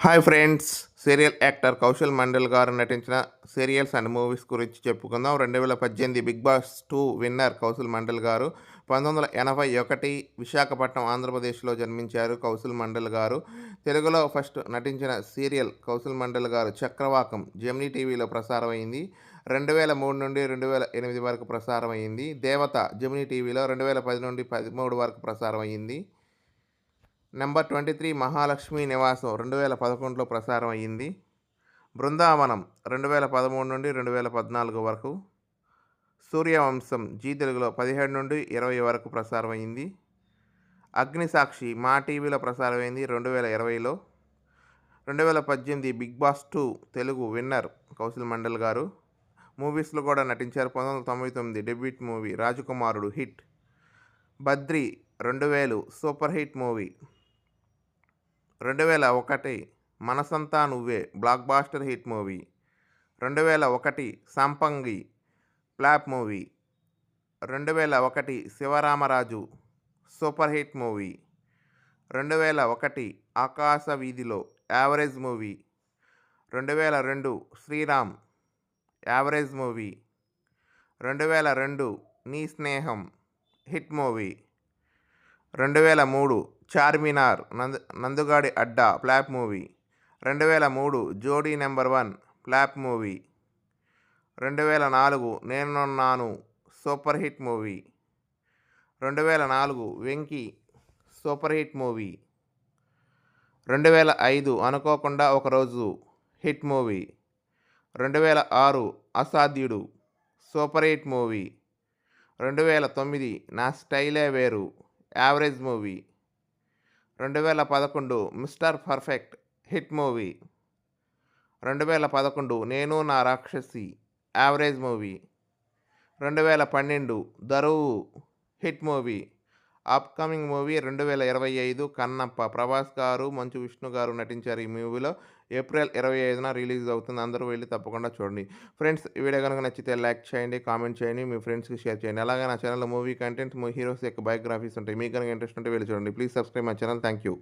Hi friends, serial actor Kaushal Mandal గారు నటించిన serials and movies గురించి చెప్పుకుందాం. 2018 Bigg Boss 2 winner Kaushal Mandal గారు. 1981 విశాఖపట్నం, ఆంధ్రప్రదేశ్లో జన్మించారు కౌశల్ మండల్ గారు. తెలుగులో ఫస్ట్ నటించిన సీరియల్ కౌశల్ మండల్ గారు చక్రవాకం జెమినీ టీవీలో ప్రసారమైంది. 2003 నుండి 2008 వరకు ప్రసారమైంది. దేవత జెమినీ టీవీలో 2010 నుండి 13 వరకు ప్రసారమైంది. నెంబర్ 23 మహాలక్ష్మి నివాసం 2011లో ప్రసారం అయ్యింది. బృందావనం 2013 నుండి 2014 వరకు. సూర్యవంశం జీ తెలుగులో 17 నుండి 20 వరకు ప్రసారం అయ్యింది. అగ్నిసాక్షి మా టీవీలో ప్రసారమైంది 2020లో. 2018 Bigg Boss 2 Telugu winner Kaushal Mandal గారు. మూవీస్లో కూడా నటించారు. 1999 debut movie Rajakumarudu hit. Badri 2000 super hit movie. 2001 Manasantha Nuvve blockbuster hit movie. 2001 Sampangi flop movie. 2001 Sivaramaraju super hit movie. 2001 Akasa Veedhilo average movie. 2002 Sriram average movie. 2002 Nee Sneham hit movie. 2003 Charminar నందుగాడి అడ్డా flop movie. 2003 Jodi number 1 flop movie. 2004 Nenunnanu super hit movie. 2004 Venky super hit movie. 2005 Anukokunda Okaroju hit movie. 2006 Asadhyudu super hit movie. 2009 Naa స్టైలే Veru average movie. 2011 Mr perfect hit movie. 2011 Nenu Naa Rakshasi average movie. 2012 Daruvu hit movie. Upcoming movie 2025 Kannappa. Prabhas గారు, మంచు విష్ణు గారు నటించారు ఈ మూవీలో. April 25న release అవుతుంది. అందరూ వెళ్ళి తప్పకుండా చూడండి. ఫ్రెండ్స్, ఈ వీడియో కనుక నచ్చితే లైక్ చేయండి, కామెంట్ చేయండి, మీ ఫ్రెండ్స్కి షేర్ చేయండి. అలాగే నా ఛానల్లో మూవీ కంటెంట్, హీరోస్ యొక్క బయోగ్రఫీస్ ఉంటాయి. మీకు కనుక ఇంట్రెస్ట్ ఉంటే వెళ్ళి చూడండి. Please subscribe my channel. Thank you.